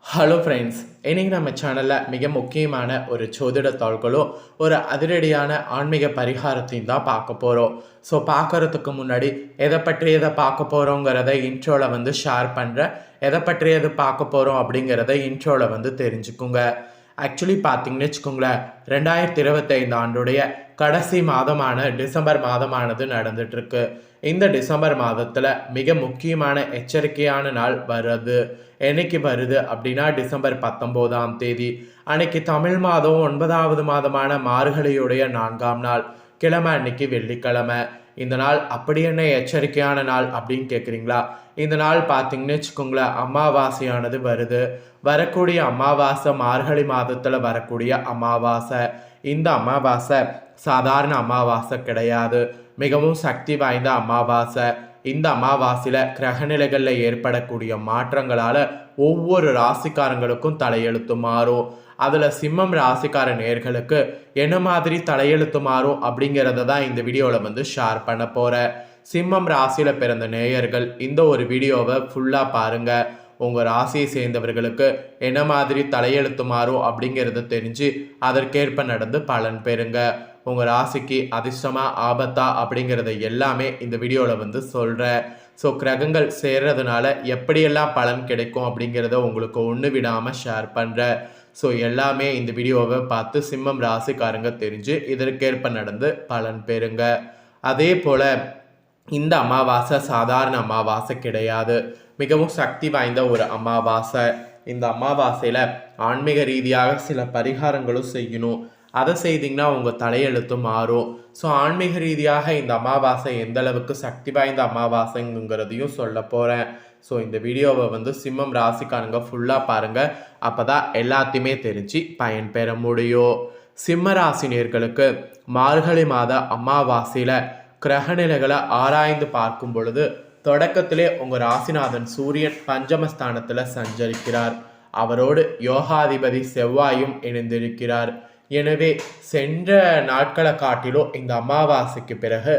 Hello friends, இன்றைக்கி நம்ம சேனலில் மிக முக்கியமான ஒரு ஜோதிட தாள்களும் ஒரு அதிரடியான ஆன்மீக பரிகாரத்தையும் தான் பார்க்க போகிறோம். ஸோ பார்க்குறதுக்கு முன்னாடி எதை பார்க்க போகிறோங்கிறத இன்ட்ரோவில் ஷேர் பண்ணுறேன். எதை பற்றியது பார்க்க போகிறோம் அப்படிங்கிறத இன்ட்ரோவில் தெரிஞ்சுக்குங்க. ஆக்சுவலி பார்த்தீங்கன்னு வச்சுக்கோங்களேன், 2025 ஆண்டுடைய கடைசி மாதமான டிசம்பர் மாதமானது நடந்துட்டுருக்கு. இந்த டிசம்பர் மாதத்தில் மிக முக்கியமான எச்சரிக்கையான நாள் வருது. என்னைக்கு வருது அப்படின்னா டிசம்பர் 19ஆம் தேதி. அன்னைக்கு தமிழ் மாதம் 9வது மாதமான மார்கழியுடைய 4ஆம் நாள், கிழமை அன்னைக்கு வெள்ளிக்கிழமை. இந்த நாள் அப்படி என்ன எச்சரிக்கையான நாள் அப்படின்னு கேட்குறீங்களா? இந்த நாள் பார்த்தீங்கன்னு வச்சுக்கோங்களேன், அமாவாசையானது வருது. வரக்கூடிய அமாவாசை மார்கழி மாதத்தில் வரக்கூடிய அமாவாசை. இந்த அமாவாசை சாதாரண அமாவாசை கிடையாது, மிகவும் சக்தி வாய்ந்த அமாவாசை. இந்த அமாவாசையில் கிரகநிலைகளில் ஏற்படக்கூடிய மாற்றங்களால் ஒவ்வொரு ராசிக்காரங்களுக்கும் தலையெழுத்து மாறும். அதில் சிம்மம் ராசிக்கார நேர்களுக்கு என்ன மாதிரி தலையெழுத்து மாறும் அப்படிங்கிறத தான் இந்த வீடியோவில் ஷேர் பண்ண போகிறேன். சிம்மம் ராசியில் பிறந்த நேயர்கள் இந்த ஒரு வீடியோவை ஃபுல்லாக பாருங்கள். உங்கள் ராசியை சேர்ந்தவர்களுக்கு என்ன மாதிரி தலையெழுத்து மாறும் அப்படிங்கிறத தெரிஞ்சு அதற்கேற்ப நடந்து பலன் பெறுங்க. உங்கள் ராசிக்கு அதிர்ஷ்டமா ஆபத்தா அப்படிங்கிறத எல்லாமே இந்த வீடியோவில் சொல்கிறேன். ஸோ கிரகங்கள் சேர்றதுனால எப்படியெல்லாம் பலன் கிடைக்கும் அப்படிங்கிறத உங்களுக்கு ஒன்று விடாமல் ஷேர் பண்ணுறேன். ஸோ எல்லாமே இந்த வீடியோவை பார்த்து சிம்மம் ராசிக்காரங்க தெரிஞ்சு இதற்கேற்ப நடந்து பலன் பெறுங்க. அதே போல் இந்த அமாவாசை சாதாரண அமாவாசை கிடையாது, மிகவும் சக்தி வாய்ந்த ஒரு அமாவாசை. இந்த அமாவாசையில் ஆன்மீக ரீதியாக சில பரிகாரங்களும் செய்யணும். அதை செய்திங்கன்னா உங்கள் தலையெழுத்து மாறும். ஸோ ஆன்மீக ரீதியாக இந்த அமாவாசை எந்த அளவுக்கு சக்தி வாய்ந்த அமாவாசைங்கிறதையும் சொல்ல போகிறேன். ஸோ இந்த வீடியோவை சிம்மம் ராசிக்காரங்க ஃபுல்லாக பாருங்கள். அப்போ தான் எல்லாத்தையுமே தெரிஞ்சு பயன்பெற முடியும். சிம்ம ராசினியர்களுக்கு மார்கழி மாத அமாவாசையில் கிரகநிலைகளை ஆராய்ந்து பார்க்கும் பொழுது தொடக்கத்திலே உங்கள் ராசிநாதன் சூரியன் பஞ்சமஸ்தானத்தில் சஞ்சரிக்கிறார். அவரோடு யோகாதிபதி செவ்வாயும் இணைந்திருக்கிறார். எனவே சென்ற நாட்களை காட்டிலும் இந்த அமாவாசைக்கு பிறகு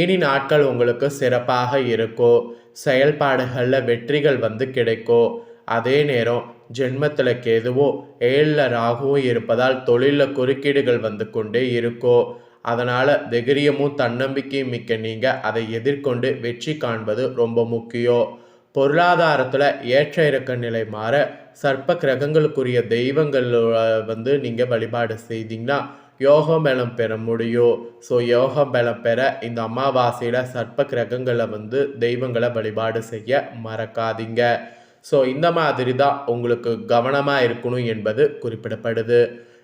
இனி நாட்கள் உங்களுக்கு சிறப்பாக இருக்கும். செயல்பாடுகளில் வெற்றிகள் கிடைக்கும். அதே நேரம் ஜென்மத்தில் கேதுவோ 7ல் ராகுவும் இருப்பதால் தொழிலில் குறுக்கீடுகள் கொண்டே இருக்கும். அதனால் தைரியமும் தன்னம்பிக்கையும் மிக்க நீங்கள் அதை எதிர்கொண்டு வெற்றி காண்பது ரொம்ப முக்கியம். பொருளாதாரத்தில் ஏற்ற இறக்க நிலை மாற சர்ப்ப கிரகங்களுக்குரிய தெய்வங்கள் நீங்கள் வழிபாடு செய்தீங்கன்னா யோக பலம் பெற முடியும். ஸோ யோக பலம் பெற இந்த அமாவாசையில் சர்ப்ப கிரகங்களை தெய்வங்களை வழிபாடு செய்ய மறக்காதீங்க. ஸோ இந்த மாதிரி தான் உங்களுக்கு கவனமாக இருக்கணும் என்பது குறிப்பிடப்படுது.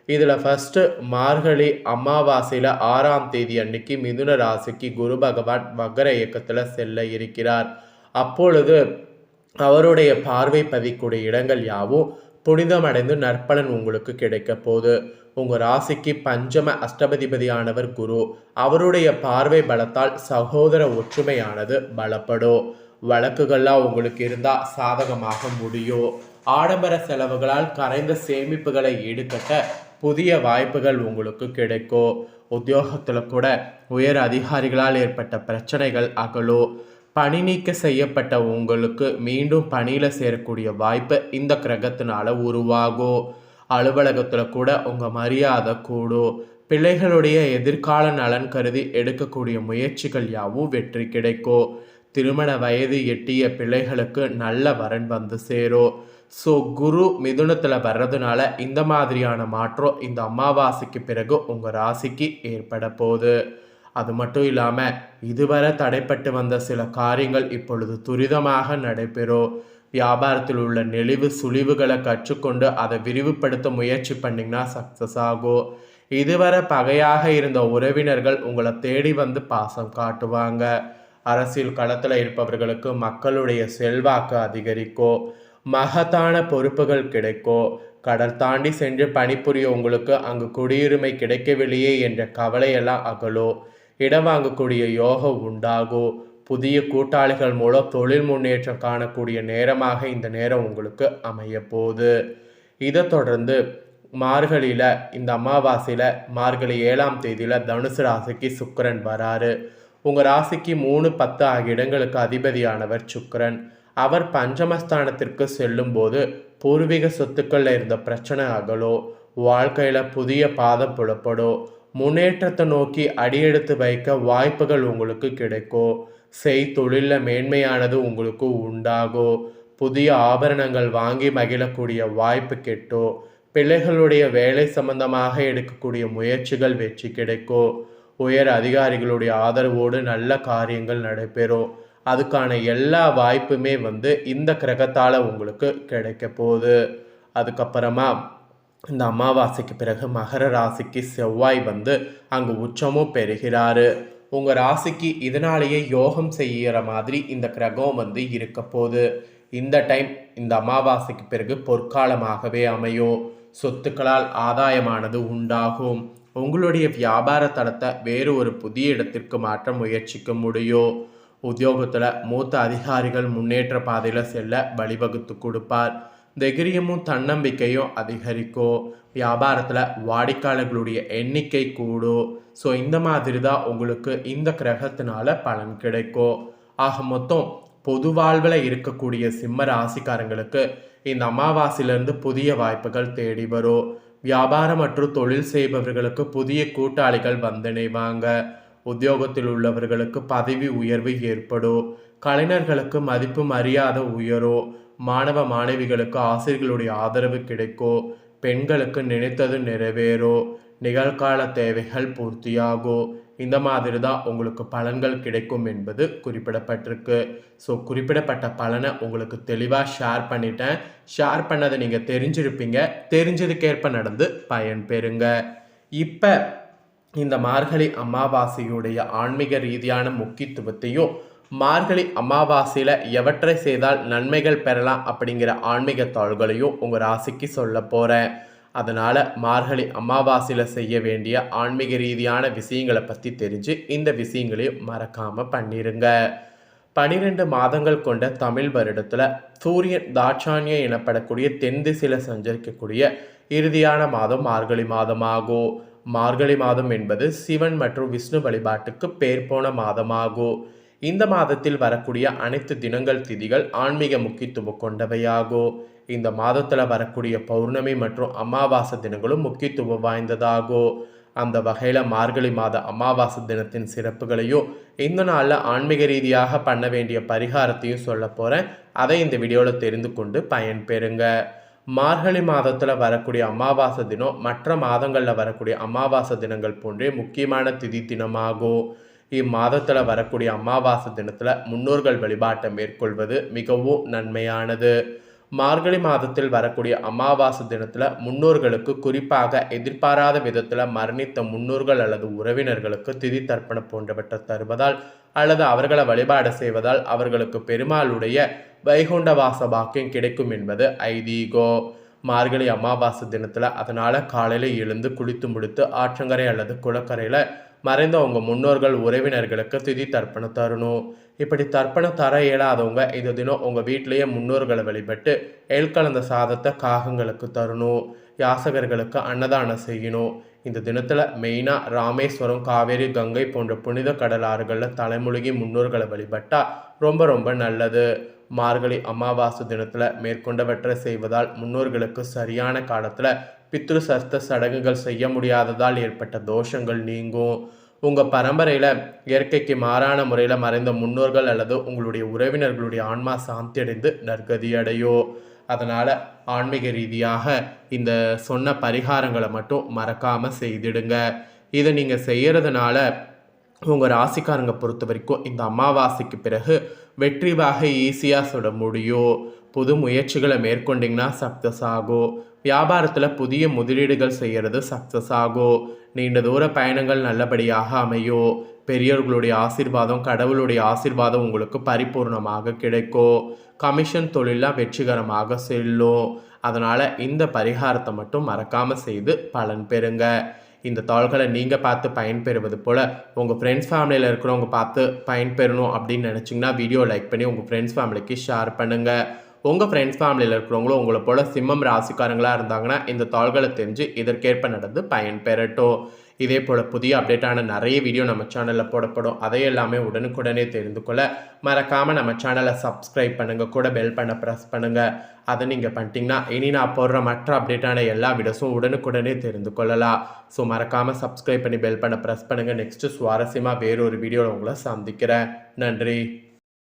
இதில் ஃபஸ்ட்டு மார்கழி அமாவாசையில் 6ஆம் தேதி அன்னைக்கு மிதுன ராசிக்கு குரு பகவான் வக்கர இயக்கத்தில் செல்ல இருக்கிறார். அப்பொழுது அவருடைய பார்வை பதிக்கூடிய இடங்கள் யாவும் புனிதமடைந்து நற்பலன் உங்களுக்கு கிடைக்க போகுது. உங்கள் ராசிக்கு பஞ்சம அஷ்டபதிபதியானவர் குரு. அவருடைய பார்வை பலத்தால் சகோதர ஒற்றுமையானது பலப்படும். வழக்குகள்லாம் உங்களுக்கு இருந்தால் சாதகமாக முடியும். ஆடம்பர செலவுகளால் கரைந்த சேமிப்புகளை ஈடுகட்ட புதிய வாய்ப்புகள் உங்களுக்கு கிடைக்கும். உத்தியோகத்தில் கூட உயர் அதிகாரிகளால் ஏற்பட்ட பிரச்சனைகள் அகலும். பணி நீக்க செய்யப்பட்ட உங்களுக்கு மீண்டும் பணியில் சேரக்கூடிய வாய்ப்பு இந்த கிரகத்தினால உருவாகும். அலுவலகத்தில் கூட உங்கள் மரியாதை கூடும். பிள்ளைகளுடைய எதிர்கால நலன் கருதி எடுக்கக்கூடிய முயற்சிகள் யாவும் வெற்றி கிடைக்கும். திருமண வயது எட்டிய பிள்ளைகளுக்கு நல்ல வரன் சேரும். ஸோ குரு மிதுனத்தில் வர்றதுனால இந்த மாதிரியான மாற்றம் இந்த அமாவாசைக்கு பிறகு உங்கள் ராசிக்கு ஏற்பட போகுது. அது மட்டும் இல்லாமல் இதுவரை தடைப்பட்டு வந்த சில காரியங்கள் இப்பொழுது துரிதமாக நடைபெறும். வியாபாரத்தில் உள்ள நெளிவு சுழிவுகளை கற்றுக்கொண்டு அதை விரிவுபடுத்த முயற்சி பண்ணிங்கன்னா சக்ஸஸ் ஆகும். இதுவரை பகையாக இருந்த உறவினர்கள் உங்களை தேடி பாசம் காட்டுவாங்க. அரசியல் களத்தில் இருப்பவர்களுக்கு மக்களுடைய செல்வாக்கு அதிகரிக்கும். மகத்தான பொறுப்புகள் கிடைக்கும். கடல் தாண்டி சென்று பணிபுரிய உங்களுக்கு அங்கு குடியுரிமை கிடைக்கவில்லையே என்ற கவலையெல்லாம் அகலும். இடம் வாங்கக்கூடிய யோகம் உண்டாகும். புதிய கூட்டாளிகள் மூலம் தொழில் முன்னேற்றம் காணக்கூடிய நேரமாக இந்த நேரம் உங்களுக்கு அமைய போகுது. இதை தொடர்ந்து மார்கழியில் இந்த அமாவாசையில் மார்கழி 7ஆம் தேதியில் தனுசு ராசிக்கு சுக்கிரன் வராரு. உங்கள் ராசிக்கு 3, 10 ஆகிய இடங்களுக்கு அதிபதியானவர் சுக்கிரன். அவர் பஞ்சமஸ்தானத்திற்கு செல்லும்போது பூர்வீக சொத்துக்களில் இருந்த பிரச்சனை அகலோ, வாழ்க்கையில் புதிய பாதை புலப்படும், முன்னேற்றத்தை நோக்கி அடியெடுத்து வைக்க வாய்ப்புகள் உங்களுக்கு கிடைக்கும், தொழிலில் மேன்மையானது உங்களுக்கு உண்டாகும், புதிய ஆபரணங்கள் வாங்கி மகிழக்கூடிய வாய்ப்பு கிட்டும், பிள்ளைகளுடைய வேலை சம்பந்தமாக எடுக்கக்கூடிய முயற்சிகள் வெற்றி கிடைக்கும், உயர் அதிகாரிகளுடைய ஆதரவோடு நல்ல காரியங்கள் நடைபெறும். அதுக்கான எல்லா வாய்ப்புமே இந்த கிரகத்தால் உங்களுக்கு கிடைக்க போகுது. அதுக்கப்புறமா இந்த அமாவாசைக்கு பிறகு மகர ராசிக்கு செவ்வாய் அங்கு உச்சமும் பெறுகிறாரு. உங்கள் ராசிக்கு இதனாலேயே யோகம் செய்கிற மாதிரி இந்த கிரகம் இருக்க போகுது. இந்த டைம் இந்த அமாவாசைக்கு பிறகு பொற்காலமாகவே அமையும். சொத்துக்களால் ஆதாயமானது உண்டாகும். உங்களுடைய வியாபார தளத்தை வேறு ஒரு புதிய இடத்திற்கு மாற்ற முயற்சிக்க முடியும். உத்தியோகத்தில் மூத்த அதிகாரிகள் முன்னேற்ற பாதையில் செல்ல வழிவகுத்து கொடுப்பார். தைரியமும் தன்னம்பிக்கையும் அதிகரிக்கும். வியாபாரத்தில் வாடிக்கையாளர்களுடைய எண்ணிக்கை கூடும். ஸோ இந்த மாதிரி தான் உங்களுக்கு இந்த கிரகத்தினால பலன் கிடைக்கும். ஆக மொத்தம் பொது வாழ்வில் இருக்கக்கூடிய சிம்ம ராசிக்காரங்களுக்கு இந்த அமாவாசையிலிருந்து புதிய வாய்ப்புகள் தேடி வரும். வியாபாரம் மற்றும் தொழில் செய்பவர்களுக்கு புதிய கூட்டாளிகள் வந்திணைவாங்க. உத்தியோகத்தில் உள்ளவர்களுக்கு பதவி உயர்வு ஏற்படும். கலைஞர்களுக்கு மதிப்பு மரியாதை உயரும். மாணவ மாணவிகளுக்கு ஆசிரியர்களுடைய ஆதரவு கிடைக்கும். பெண்களுக்கு நினைத்தது நிறைவேறும். நிகழ்கால தேவைகள் பூர்த்தியாகும். இந்த மாதிரி தான் உங்களுக்கு பலன்கள் கிடைக்கும் என்பது குறிப்பிடப்பட்டிருக்கு. ஸோ குறிப்பிடப்பட்ட பலனை உங்களுக்கு தெளிவாக ஷேர் பண்ணிட்டேன். ஷேர் பண்ணதை நீங்கள் தெரிஞ்சிருப்பீங்க. தெரிஞ்சதுக்கேற்ப நடந்து பயன் பெறுங்க. இப்போ இந்த மார்கழி அமாவாசையுடைய ஆன்மீக ரீதியான முக்கியத்துவத்தையும், மார்கழி அமாவாசையில் எவற்றை செய்தால் நன்மைகள் பெறலாம் அப்படிங்கிற ஆன்மீக தாள்களையும் உங்கள் ராசிக்கு சொல்ல போகிறேன். அதனால் மார்கழி அமாவாசையில் செய்ய வேண்டிய ஆன்மீக ரீதியான விஷயங்களை பற்றி தெரிஞ்சு இந்த விஷயங்களையும் மறக்காமல் பண்ணிடுங்க. 12 மாதங்கள் கொண்ட தமிழ் வருடத்தில் சூரியன் தாட்சாணியம் எனப்படக்கூடிய தென் திசையில் சஞ்சரிக்கக்கூடிய இறுதியான மாதம் மார்கழி மாதமாகும். மார்கழி மாதம் என்பது சிவன் மற்றும் விஷ்ணு வழிபாட்டுக்கு பேர் போன மாதமாகும். இந்த மாதத்தில் வரக்கூடிய அனைத்து தினங்கள் திதிகள் ஆன்மீக முக்கியத்துவம் கொண்டவையாகும். இந்த மாதத்தில் வரக்கூடிய பௌர்ணமி மற்றும் அமாவாசை தினங்களும் முக்கியத்துவம் வாய்ந்ததாகும். அந்த வகையில் மார்கழி மாத அமாவாசை தினத்தின் சிறப்புகளையும் இந்த நாளில் ஆன்மீக ரீதியாக பண்ண வேண்டிய பரிகாரத்தையும் சொல்ல போகிறேன். அதை இந்த வீடியோவில் தெரிந்து கொண்டு பயன்பெறுங்க. மார்கழி மாதத்தில் வரக்கூடிய அமாவாசை தினம் மற்ற மாதங்களில் வரக்கூடிய அமாவாசை தினங்கள் போன்றே முக்கியமான திதி தினமாகும். இம்மாதத்தில் வரக்கூடிய அமாவாசை தினத்தில் முன்னோர்கள் வழிபாட்டை மேற்கொள்வது மிகவும் நன்மையானது. மார்கழி மாதத்தில் வரக்கூடிய அமாவாசை தினத்தில் முன்னோர்களுக்கு, குறிப்பாக எதிர்பாராத விதத்தில் மரணித்த முன்னோர்கள் அல்லது உறவினர்களுக்கு திதி தர்ப்பணம் போன்றவற்றை தருவதால் அல்லது அவர்களை வழிபாடு செய்வதால் அவர்களுக்கு பெருமாளுடைய வைகுண்ட வாச பாக்கியம் கிடைக்கும் என்பது ஐதீகம். மார்கழி அமாவாசை தினத்தில் அதனால் காலையில் எழுந்து குளித்து முடித்து ஆற்றங்கரை அல்லது குளக்கரையில் மறைந்த உங்க முன்னோர்கள் உறவினர்களுக்கு திதி தர்ப்பணம் தரணும். இப்படி தர்ப்பணம் தர இயலாதவங்க இது தினம் உங்கள் வீட்டிலேயே முன்னோர்களை வழிபட்டு எள் கலந்த சாதத்தை காகங்களுக்கு தரணும். யாசகர்களுக்கு அன்னதானம் செய்யணும். இந்த தினத்தில் மெயினாக ராமேஸ்வரம், காவேரி, கங்கை போன்ற புனித கடல் ஆறுகளில் தலைமுழுகி முன்னோர்களை வழிபட்டால் ரொம்ப ரொம்ப நல்லது. மார்கழி அமாவாசை தினத்தில் மேற்கொண்டவற்றை செய்வதால் முன்னோர்களுக்கு சரியான காலத்தில் பித்ரு சஸ்த சடங்குகள் செய்ய முடியாததால் ஏற்பட்ட தோஷங்கள் நீங்கும். உங்கள் பரம்பரையில் இயற்கைக்கு மாறான முறையில் மறைந்த முன்னோர்கள் அல்லது உங்களுடைய உறவினர்களுடைய ஆன்மா சாந்தி அடைந்து நற்கதி அடையும். அதனால் ஆன்மீக ரீதியாக இந்த சொன்ன பரிகாரங்களை மட்டும் மறக்காமல் செய்திடுங்க. இதை நீங்கள் செய்கிறதுனால உங்கள் ராசிக்காரங்க பொறுத்த வரைக்கும் இந்த அமாவாசைக்கு பிறகு வெற்றிவாக ஈஸியாக சுட முடியும். புது முயற்சிகளை மேற்கொண்டிங்கன்னா சக்ஸஸ் ஆகும். வியாபாரத்தில் புதிய முதலீடுகள் செய்கிறது சக்ஸஸ் ஆகும். நீண்ட தூர பயணங்கள் நல்லபடியாக அமையும். பெரியவர்களுடைய ஆசீர்வாதம், கடவுளுடைய ஆசீர்வாதம் உங்களுக்கு பரிபூர்ணமாக கிடைக்கும். கமிஷன் தொழிலாம் வெற்றிகரமாக செல்லும். அதனால் இந்த பரிகாரத்தை மட்டும் மறக்காமல் செய்து பலன் பெறுங்க. இந்த தாள்களை நீங்கள் பார்த்து பயன்பெறுவது போல் உங்கள் ஃப்ரெண்ட்ஸ் ஃபேமிலியில் இருக்கிறவங்க பார்த்து பயன்பெறணும் அப்படின்னு நினச்சிங்கன்னா வீடியோ லைக் பண்ணி உங்கள் ஃப்ரெண்ட்ஸ் ஃபேமிலிக்கு ஷேர் பண்ணுங்கள். உங்கள் ஃப்ரெண்ட்ஸ் ஃபேமிலியில் இருக்கிறவங்களும் உங்களை போல் சிம்மம் ராசிக்காரங்களாக இருந்தாங்கன்னா இந்த தாள்களை தெரிஞ்சு இதற்கேற்ப நடந்து பயன் பெறட்டும். இதே போல் புதிய அப்டேட்டான நிறைய வீடியோ நம்ம சேனலில் போடப்படும். அதையெல்லாமே உடனுக்குடனே தெரிந்து கொள்ள மறக்காமல் நம்ம சேனலை சப்ஸ்கிரைப் பண்ணுங்கள், கூட பெல் பண்ண ப்ரெஸ் பண்ணுங்கள். அதை நீங்கள் பண்ணிட்டீங்கன்னா இனி நான் போடுற மற்ற அப்டேட்டான எல்லா வீடியோஸும் உடனுக்குடனே தெரிந்து கொள்ளலாம். ஸோ மறக்காமல் சப்ஸ்கிரைப் பண்ணி பெல் பண்ண ப்ரெஸ் பண்ணுங்கள். நெக்ஸ்ட்டு சுவாரஸ்யமாக வேறொரு வீடியோவில் உங்களை சந்திக்கிறேன். நன்றி.